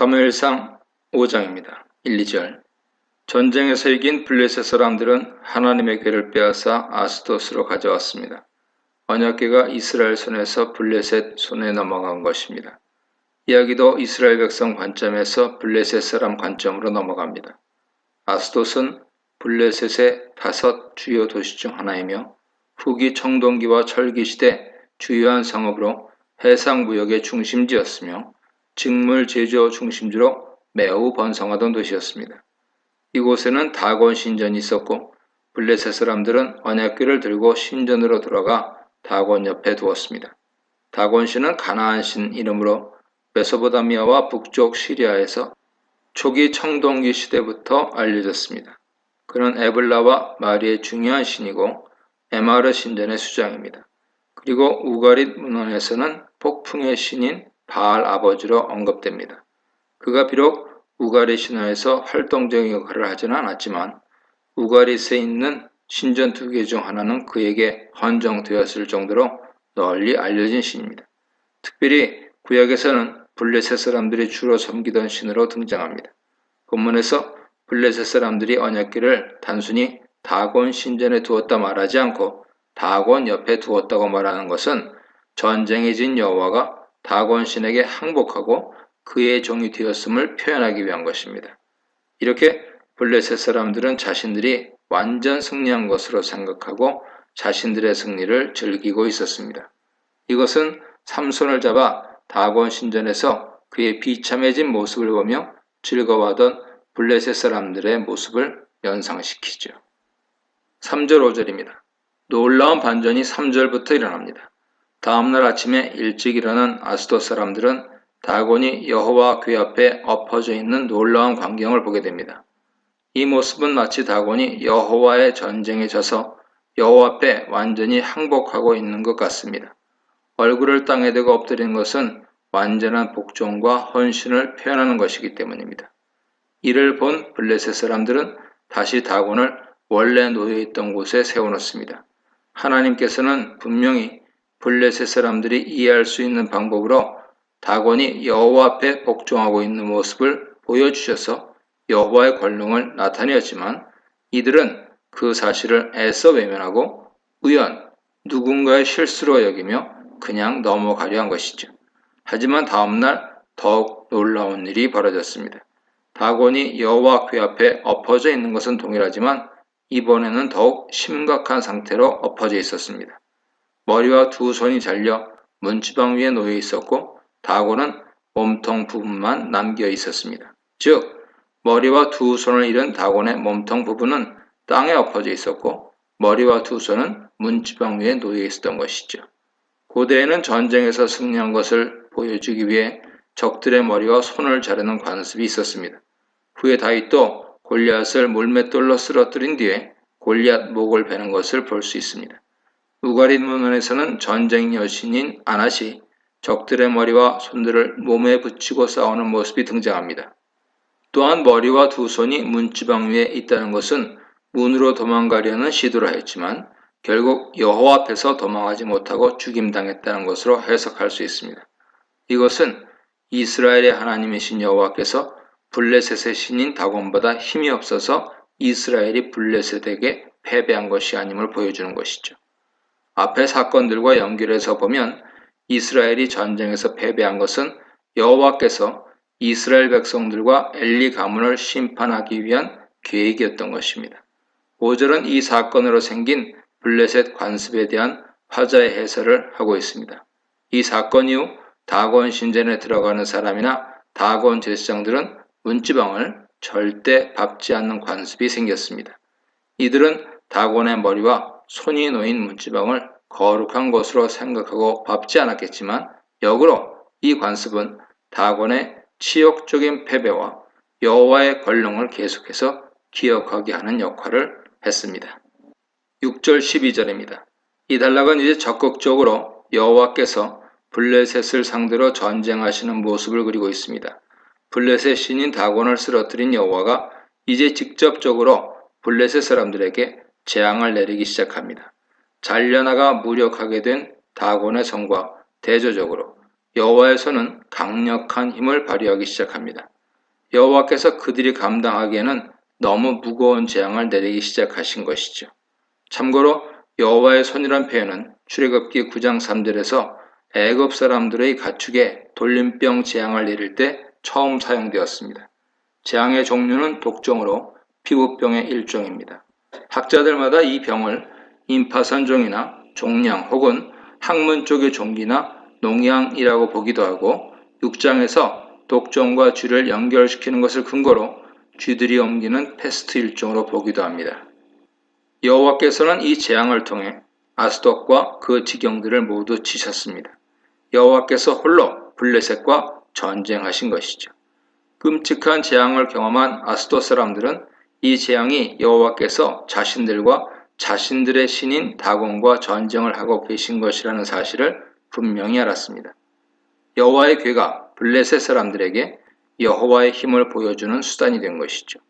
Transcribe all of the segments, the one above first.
사무엘상 5장입니다. 1, 2절. 전쟁에서 이긴 블레셋 사람들은 하나님의 궤를 빼앗아 아스돗으로 가져왔습니다. 언약궤가 이스라엘 손에서 블레셋 손에 넘어간 것입니다. 이야기도 이스라엘 백성 관점에서 블레셋 사람 관점으로 넘어갑니다. 아스돗은 블레셋의 5 주요 도시 중 하나이며 후기 청동기와 철기 시대 주요한 상업으로 해상 무역의 중심지였으며 직물 제조 중심지로 매우 번성하던 도시였습니다. 이곳에는 다곤 신전이 있었고 블레셋 사람들은 언약궤를 들고 신전으로 들어가 다곤 옆에 두었습니다. 다곤 신은 가나안 신 이름으로 메소포타미아와 북쪽 시리아에서 초기 청동기 시대부터 알려졌습니다. 그는 에블라와 마리의 중요한 신이고 에마르 신전의 수장입니다. 그리고 우가릿 문헌에서는 폭풍의 신인 바알 아버지로 언급됩니다. 그가 비록 우가릿 신화에서 활동적인 역할을 하지는 않았지만 우가릿에 있는 신전 2개 중 하나는 그에게 헌정되었을 정도로 널리 알려진 신입니다. 특별히 구약에서는 블레셋 사람들이 주로 섬기던 신으로 등장합니다. 본문에서 블레셋 사람들이 언약궤를 단순히 다곤 신전에 두었다 말하지 않고 다곤 옆에 두었다고 말하는 것은 전쟁에 진 여호와가 다곤 신에게 항복하고 그의 종이 되었음을 표현하기 위한 것입니다. 이렇게 블레셋 사람들은 자신들이 완전 승리한 것으로 생각하고 자신들의 승리를 즐기고 있었습니다. 이것은 삼손을 잡아 다곤 신전에서 그의 비참해진 모습을 보며 즐거워하던 블레셋 사람들의 모습을 연상시키죠. 3절 5절입니다. 놀라운 반전이 3절부터 일어납니다. 다음날 아침에 일찍 일어난 아스돗 사람들은 다곤이 여호와 궤 앞에 엎어져 있는 놀라운 광경을 보게 됩니다. 이 모습은 마치 다곤이 여호와의 전쟁에 져서 여호와 앞에 완전히 항복하고 있는 것 같습니다. 얼굴을 땅에 대고 엎드리는 것은 완전한 복종과 헌신을 표현하는 것이기 때문입니다. 이를 본 블레셋 사람들은 다시 다곤을 원래 놓여있던 곳에 세워놓습니다. 하나님께서는 분명히 블레셋 사람들이 이해할 수 있는 방법으로 다곤이 여호와 앞에 복종하고 있는 모습을 보여주셔서 여호와의 권능을 나타내었지만 이들은 그 사실을 애써 외면하고 우연 누군가의 실수로 여기며 그냥 넘어가려 한 것이죠. 하지만 다음날 더욱 놀라운 일이 벌어졌습니다. 다곤이 여호와 궤 앞에 엎어져 있는 것은 동일하지만 이번에는 더욱 심각한 상태로 엎어져 있었습니다. 머리와 2 손이 잘려 문지방 위에 놓여 있었고 다곤은 몸통 부분만 남겨 있었습니다. 즉 머리와 2 손을 잃은 다곤의 몸통 부분은 땅에 엎어져 있었고 머리와 2 손은 문지방 위에 놓여 있었던 것이죠. 고대에는 전쟁에서 승리한 것을 보여주기 위해 적들의 머리와 손을 자르는 관습이 있었습니다. 후에 다윗도 골리앗을 물맷돌로 쓰러뜨린 뒤에 골리앗 목을 베는 것을 볼 수 있습니다. 우가릿 문헌에서는 전쟁 여신인 아낫이 적들의 머리와 손들을 몸에 붙이고 싸우는 모습이 등장합니다. 또한 머리와 2 손이 문지방 위에 있다는 것은 문으로 도망가려는 시도를 하였지만 결국 여호와 앞에서 도망하지 못하고 죽임당했다는 것으로 해석할 수 있습니다. 이것은 이스라엘의 하나님이신 여호와께서 블레셋의 신인 다곤보다 힘이 없어서 이스라엘이 블레셋에게 패배한 것이 아님을 보여주는 것이죠. 앞의 사건들과 연결해서 보면 이스라엘이 전쟁에서 패배한 것은 여호와께서 이스라엘 백성들과 엘리 가문을 심판하기 위한 계획이었던 것입니다. 5절은 이 사건으로 생긴 블레셋 관습에 대한 화자의 해설을 하고 있습니다. 이 사건 이후 다곤 신전에 들어가는 사람이나 다곤 제사장들은 문지방을 절대 밟지 않는 관습이 생겼습니다. 이들은 다곤의 머리와 손이 놓인 문지방을 거룩한 것으로 생각하고 밟지 않았겠지만 역으로 이 관습은 다곤의 치욕적인 패배와 여호와의 권능을 계속해서 기억하게 하는 역할을 했습니다. 6절 12절입니다. 이 단락은 이제 적극적으로 여호와께서 블레셋을 상대로 전쟁하시는 모습을 그리고 있습니다. 블레셋 신인 다곤을 쓰러뜨린 여호와가 이제 직접적으로 블레셋 사람들에게 재앙을 내리기 시작합니다. 잘려나가 무력하게 된 다곤의 성과 대조적으로 여호와의 손은 강력한 힘을 발휘하기 시작합니다. 여호와께서 그들이 감당하기에는 너무 무거운 재앙을 내리기 시작하신 것이죠. 참고로 여호와의 손이란 표현은 출애굽기 9장 3절에서 애굽 사람들의 가축에 돌림병 재앙을 내릴 때 처음 사용되었습니다. 재앙의 종류는 독종으로 피부병의 일종입니다. 학자들마다 이 병을 임파선종이나 종양 혹은 학문 쪽의 종기나 농양이라고 보기도 하고 6장에서 독종과 쥐를 연결시키는 것을 근거로 쥐들이 옮기는 패스트 일종으로 보기도 합니다. 여호와께서는 이 재앙을 통해 아스돗과 그 지경들을 모두 치셨습니다. 여호와께서 홀로 블레셋과 전쟁하신 것이죠. 끔찍한 재앙을 경험한 아스돗 사람들은 이 재앙이 여호와께서 자신들과 자신들의 신인 다곤과 전쟁을 하고 계신 것이라는 사실을 분명히 알았습니다. 여호와의 괴가 블레셋 사람들에게 여호와의 힘을 보여주는 수단이 된 것이죠.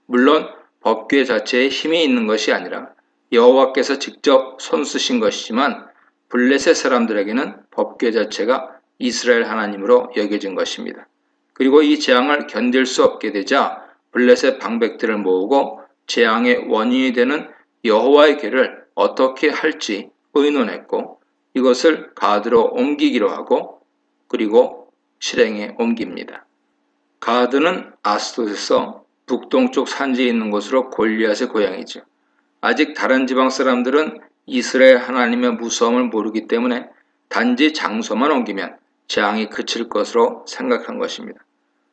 물론 법궤 자체에 힘이 있는 것이 아니라 여호와께서 직접 손쓰신 것이지만 블레셋 사람들에게는 법궤 자체가 이스라엘 하나님으로 여겨진 것입니다. 그리고 이 재앙을 견딜 수 없게 되자 블레셋 방백들을 모으고 재앙의 원인이 되는 여호와의 궤를 어떻게 할지 의논했고 이것을 가드로 옮기기로 하고 그리고 실행에 옮깁니다. 가드는 아스돗에서 북동쪽 산지에 있는 곳으로 골리앗의 고향이죠. 아직 다른 지방 사람들은 이스라엘 하나님의 무서움을 모르기 때문에 단지 장소만 옮기면 재앙이 그칠 것으로 생각한 것입니다.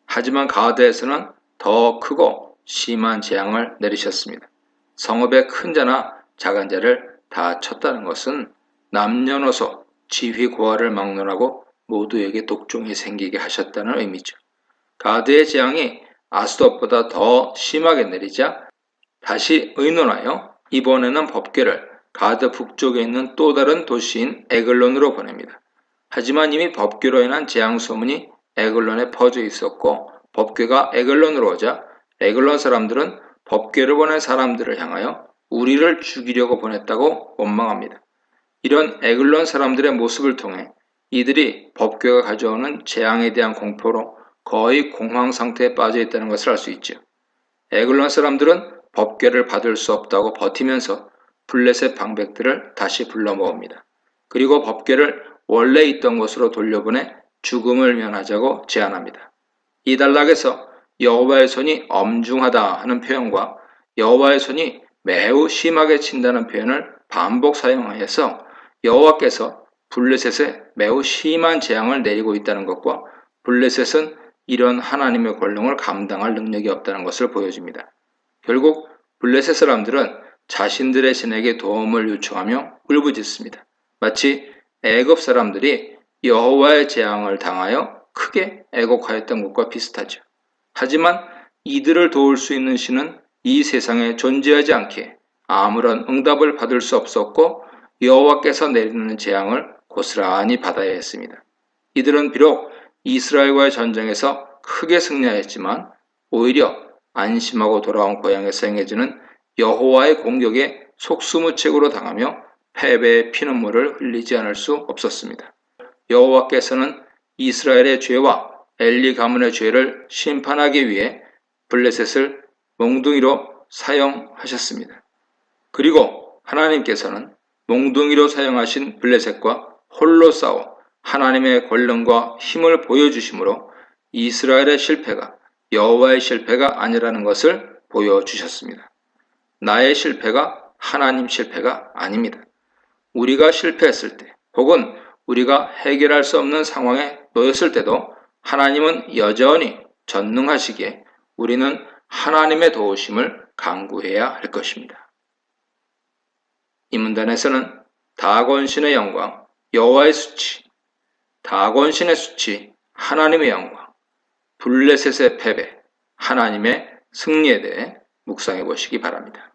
하지만 가드에서는 더 크고 심한 재앙을 내리셨습니다. 성읍의 큰 자나 작은 자를 다 쳤다는 것은 남녀노소 지휘 고하를 막론하고 모두에게 독종이 생기게 하셨다는 의미죠. 가드의 재앙이 아스돗보다 더 심하게 내리자 다시 의논하여 이번에는 법궤를 가드 북쪽에 있는 또 다른 도시인 에글론으로 보냅니다. 하지만 이미 법궤로 인한 재앙 소문이 에글론에 퍼져 있었고 법궤가 에글론으로 오자 에글론 사람들은 법궤를 보낸 사람들을 향하여 우리를 죽이려고 보냈다고 원망합니다. 이런 에글론 사람들의 모습을 통해 이들이 법궤가 가져오는 재앙에 대한 공포로 거의 공황 상태에 빠져 있다는 것을 알 수 있죠. 에글론 사람들은 법궤를 받을 수 없다고 버티면서 블레셋 방백들을 다시 불러 모읍니다. 그리고 법궤를 원래 있던 곳으로 돌려보내 죽음을 면하자고 제안합니다. 이 단락에서 여호와의 손이 엄중하다 하는 표현과 여호와의 손이 매우 심하게 친다는 표현을 반복 사용하여서 여호와께서 블레셋에 매우 심한 재앙을 내리고 있다는 것과 블레셋은 이런 하나님의 권능을 감당할 능력이 없다는 것을 보여줍니다. 결국 블레셋 사람들은 자신들의 신에게 도움을 요청하며 울부짖습니다. 마치 애굽 사람들이 여호와의 재앙을 당하여 크게 애곡하였던 것과 비슷하죠. 하지만 이들을 도울 수 있는 신은 이 세상에 존재하지 않기에 아무런 응답을 받을 수 없었고 여호와께서 내리는 재앙을 고스란히 받아야 했습니다. 이들은 비록 이스라엘과의 전쟁에서 크게 승리하였지만 오히려 안심하고 돌아온 고향에서 행해지는 여호와의 공격에 속수무책으로 당하며 패배의 피눈물을 흘리지 않을 수 없었습니다. 여호와께서는 이스라엘의 죄와 엘리 가문의 죄를 심판하기 위해 블레셋을 몽둥이로 사용하셨습니다. 그리고 하나님께서는 몽둥이로 사용하신 블레셋과 홀로 싸워 하나님의 권능과 힘을 보여주심으로 이스라엘의 실패가 여호와의 실패가 아니라는 것을 보여주셨습니다. 나의 실패가 하나님 실패가 아닙니다. 우리가 실패했을 때 혹은 우리가 해결할 수 없는 상황에 놓였을 때도 하나님은 여전히 전능하시기에 우리는 하나님의 도우심을 간구해야 할 것입니다. 이 문단에서는 다곤신의 영광, 여호와의 수치, 다곤신의 수치, 하나님의 영광, 블레셋의 패배, 하나님의 승리에 대해 묵상해 보시기 바랍니다.